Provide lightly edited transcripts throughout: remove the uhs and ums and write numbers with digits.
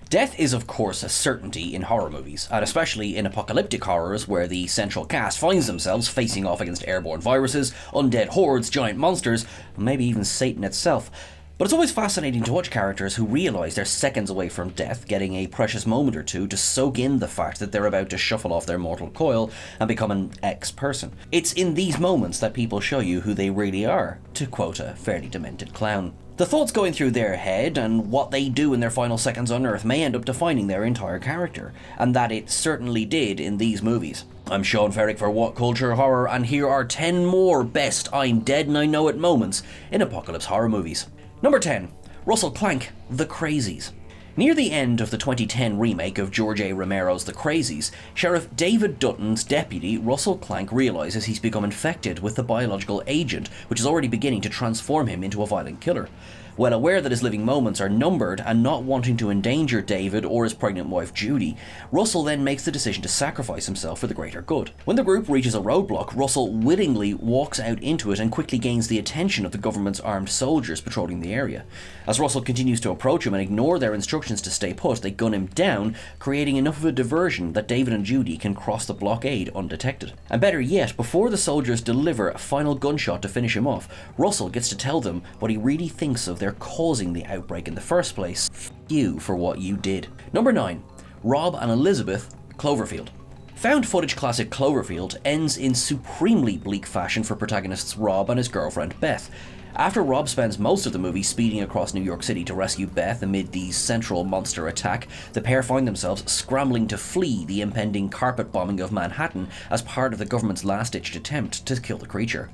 Death is of course a certainty in horror movies, and especially in apocalyptic horrors where the central cast finds themselves facing off against airborne viruses, undead hordes, giant monsters, and maybe even Satan itself. But it's always fascinating to watch characters who realise they're seconds away from death, getting a precious moment or two to soak in the fact that they're about to shuffle off their mortal coil and become an ex-person. It's in these moments that people show you who they really are, to quote a fairly demented clown. The thoughts going through their head and what they do in their final seconds on Earth may end up defining their entire character, and that it certainly did in these movies. I'm Sean Ferrick for What Culture Horror, and here are 10 more best I'm dead and I know it moments in apocalypse horror movies. Number 10. Russell Clank, The Crazies. Near the end of the 2010 remake of George A. Romero's The Crazies, Sheriff David Dutton's deputy, Russell Clank, realises he's become infected with the biological agent, which is already beginning to transform him into a violent killer. Well aware that his living moments are numbered and not wanting to endanger David or his pregnant wife Judy, Russell then makes the decision to sacrifice himself for the greater good. When the group reaches a roadblock, Russell willingly walks out into it and quickly gains the attention of the government's armed soldiers patrolling the area. As Russell continues to approach him and ignore their instructions to stay put, they gun him down, creating enough of a diversion that David and Judy can cross the blockade undetected. And better yet, before the soldiers deliver a final gunshot to finish him off, Russell gets to tell them what he really thinks of their causing the outbreak in the first place. F you for what you did. Number 9. Rob and Elizabeth, Cloverfield. Found footage classic Cloverfield ends in supremely bleak fashion for protagonists Rob and his girlfriend Beth. After Rob spends most of the movie speeding across New York City to rescue Beth amid the central monster attack, the pair find themselves scrambling to flee the impending carpet bombing of Manhattan as part of the government's last-ditched attempt to kill the creature.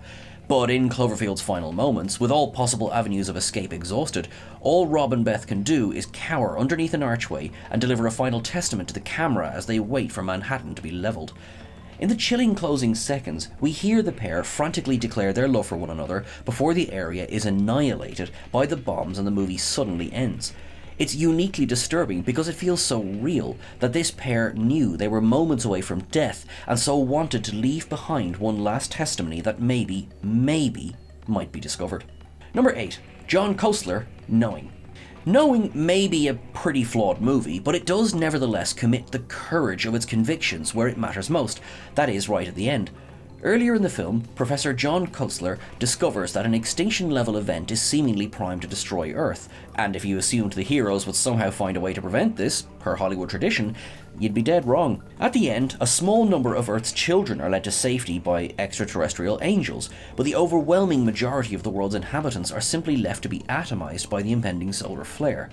But in Cloverfield's final moments, with all possible avenues of escape exhausted, all Rob and Beth can do is cower underneath an archway and deliver a final testament to the camera as they wait for Manhattan to be levelled. In the chilling closing seconds, we hear the pair frantically declare their love for one another before the area is annihilated by the bombs and the movie suddenly ends. It's uniquely disturbing because it feels so real that this pair knew they were moments away from death and so wanted to leave behind one last testimony that maybe might be discovered. Number 8. John Kostler, Knowing. Knowing may be a pretty flawed movie, but it does nevertheless commit the courage of its convictions where it matters most, that is, right at the end. Earlier in the film, Professor John Kostler discovers that an extinction-level event is seemingly primed to destroy Earth, and if you assumed the heroes would somehow find a way to prevent this, per Hollywood tradition, you'd be dead wrong. At the end, a small number of Earth's children are led to safety by extraterrestrial angels, but the overwhelming majority of the world's inhabitants are simply left to be atomized by the impending solar flare.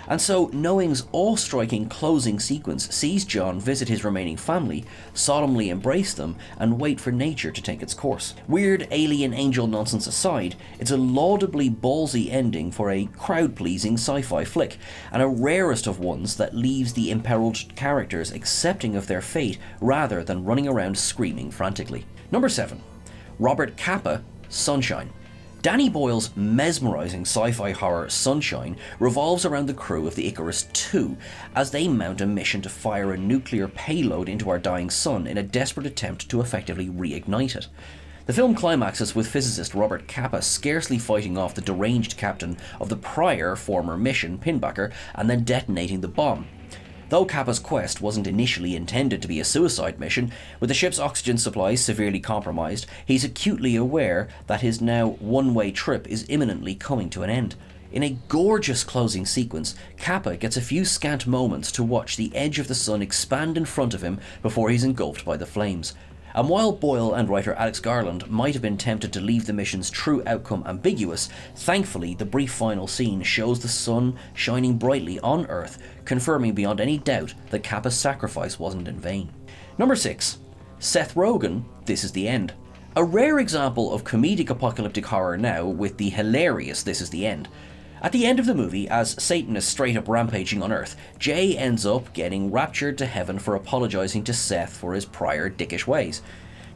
And so, Knowing's awe-striking closing sequence sees John visit his remaining family, solemnly embrace them, and wait for nature to take its course. Weird alien angel nonsense aside, it's a laudably ballsy ending for a crowd-pleasing sci-fi flick, and a rarest of ones that leaves the imperiled characters accepting of their fate rather than running around screaming frantically. Number 7. Robert Capa, Sunshine. Danny Boyle's mesmerising sci-fi horror Sunshine revolves around the crew of the Icarus II as they mount a mission to fire a nuclear payload into our dying sun in a desperate attempt to effectively reignite it. The film climaxes with physicist Robert Capa scarcely fighting off the deranged captain of the prior former mission, Pinbacker, and then detonating the bomb. Though Capa's quest wasn't initially intended to be a suicide mission, with the ship's oxygen supplies severely compromised, he's acutely aware that his now one-way trip is imminently coming to an end. In a gorgeous closing sequence, Capa gets a few scant moments to watch the edge of the sun expand in front of him before he's engulfed by the flames. And while Boyle and writer Alex Garland might have been tempted to leave the mission's true outcome ambiguous, thankfully the brief final scene shows the sun shining brightly on Earth, confirming beyond any doubt that Capa's sacrifice wasn't in vain. Number 6. Seth Rogen, This Is the End. A rare example of comedic apocalyptic horror now with the hilarious This Is the End. At the end of the movie, as Satan is straight up rampaging on Earth, Jay ends up getting raptured to heaven for apologising to Seth for his prior dickish ways.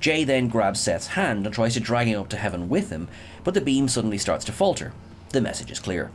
Jay then grabs Seth's hand and tries to drag him up to heaven with him, but the beam suddenly starts to falter. The message is clear.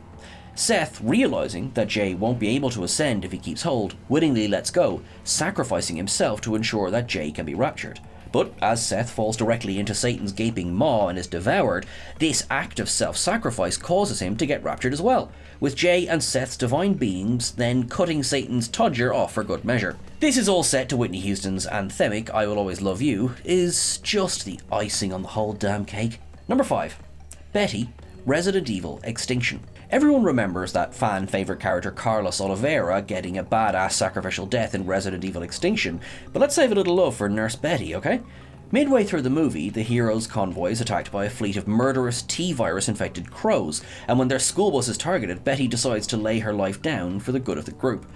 Seth, realising that Jay won't be able to ascend if he keeps hold, willingly lets go, sacrificing himself to ensure that Jay can be raptured. But as Seth falls directly into Satan's gaping maw and is devoured, this act of self-sacrifice causes him to get raptured as well, with Jay and Seth's divine beings then cutting Satan's Todger off for good measure. This is all set to Whitney Houston's anthemic I Will Always Love You, is just the icing on the whole damn cake. Number 5. Betty, Resident Evil Extinction. Everyone remembers that fan favourite character Carlos Oliveira getting a badass sacrificial death in Resident Evil Extinction, but let's save a little love for Nurse Betty, okay? Midway through the movie, the hero's convoy is attacked by a fleet of murderous T-virus infected crows, and when their school bus is targeted, Betty decides to lay her life down for the good of the group.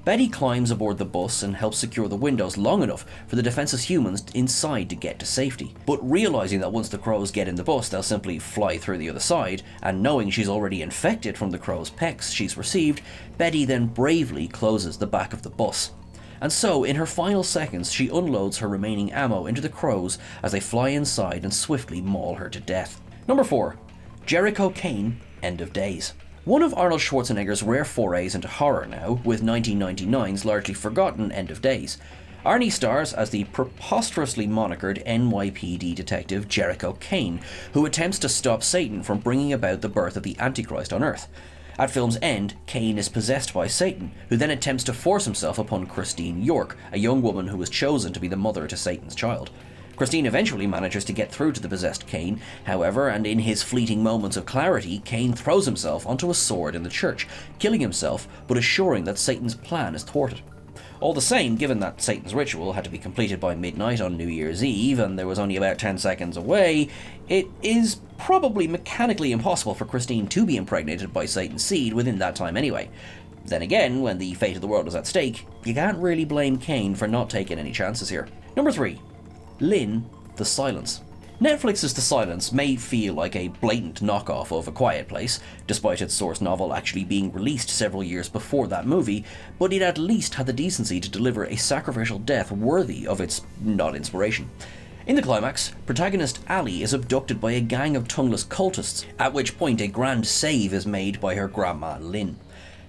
Betty climbs aboard the bus and helps secure the windows long enough for the defenseless humans inside to get to safety. But realising that once the crows get in the bus they'll simply fly through the other side, and knowing she's already infected from the crow's pecks she's received, Betty then bravely closes the back of the bus. And so, in her final seconds, she unloads her remaining ammo into the crows as they fly inside and swiftly maul her to death. Number 4. Jericho Kane, End of Days. One of Arnold Schwarzenegger's rare forays into horror now, with 1999's largely forgotten End of Days. Arnie stars as the preposterously monikered NYPD detective Jericho Kane, who attempts to stop Satan from bringing about the birth of the Antichrist on Earth. At film's end, Kane is possessed by Satan, who then attempts to force himself upon Christine York, a young woman who was chosen to be the mother to Satan's child. Christine eventually manages to get through to the possessed Kane, however, and in his fleeting moments of clarity, Kane throws himself onto a sword in the church, killing himself but assuring that Satan's plan is thwarted. All the same, given that Satan's ritual had to be completed by midnight on New Year's Eve and there was only about 10 seconds away, it is probably mechanically impossible for Christine to be impregnated by Satan's seed within that time anyway. Then again, when the fate of the world is at stake, you can't really blame Kane for not taking any chances here. Number 3. Lynn, The Silence. Netflix's The Silence may feel like a blatant knockoff of A Quiet Place, despite its source novel actually being released several years before that movie, but it at least had the decency to deliver a sacrificial death worthy of its not inspiration. In the climax, protagonist Ali is abducted by a gang of tongueless cultists, at which point a grand save is made by her grandma Lynn.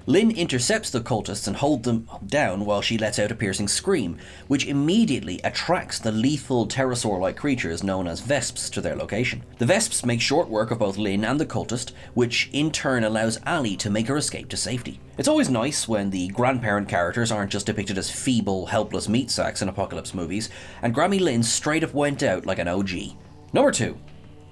Lynn intercepts the cultists and holds them down while she lets out a piercing scream, which immediately attracts the lethal pterosaur-like creatures known as Vesps to their location. The Vesps make short work of both Lynn and the cultist, which in turn allows Ali to make her escape to safety. It's always nice when the grandparent characters aren't just depicted as feeble, helpless meat sacks in apocalypse movies, and Grammy Lynn straight up went out like an OG. Number 2.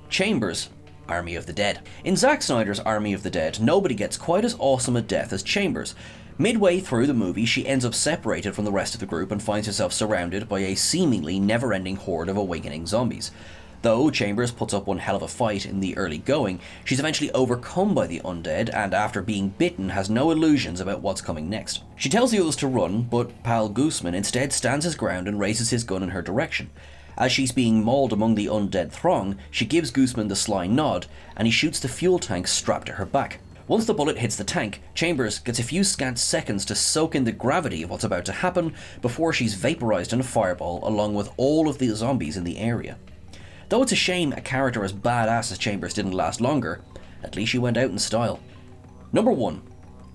Chambers, Army of the Dead. In Zack Snyder's Army of the Dead, nobody gets quite as awesome a death as Chambers. Midway through the movie, she ends up separated from the rest of the group and finds herself surrounded by a seemingly never-ending horde of awakening zombies. Though Chambers puts up one hell of a fight in the early going, she's eventually overcome by the undead and after being bitten has no illusions about what's coming next. She tells the others to run, but Pal Gooseman instead stands his ground and raises his gun in her direction. As she's being mauled among the undead throng, she gives Gooseman the sly nod, and he shoots the fuel tank strapped to her back. Once the bullet hits the tank, Chambers gets a few scant seconds to soak in the gravity of what's about to happen before she's vaporized in a fireball along with all of the zombies in the area. Though it's a shame a character as badass as Chambers didn't last longer, at least she went out in style. Number 1.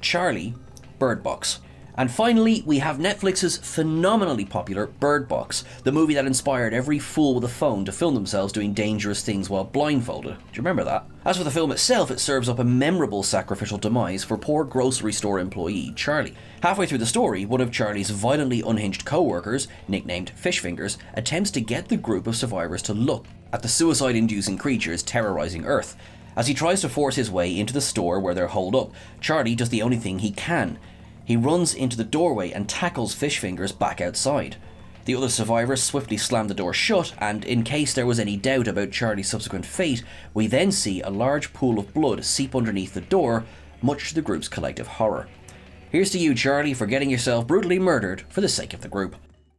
Charlie, Bird Box. And finally, we have Netflix's phenomenally popular Bird Box, the movie that inspired every fool with a phone to film themselves doing dangerous things while blindfolded. Do you remember that? As for the film itself, it serves up a memorable sacrificial demise for poor grocery store employee Charlie. Halfway through the story, one of Charlie's violently unhinged co-workers, nicknamed Fish Fingers, attempts to get the group of survivors to look at the suicide-inducing creatures terrorizing Earth. As he tries to force his way into the store where they're holed up, Charlie does the only thing he can. He runs into the doorway and tackles Fish Fingers back outside. The other survivors swiftly slam the door shut, and in case there was any doubt about Charlie's subsequent fate, we then see a large pool of blood seep underneath the door, much to the group's collective horror. Here's to you, Charlie, for getting yourself brutally murdered for the sake of the group.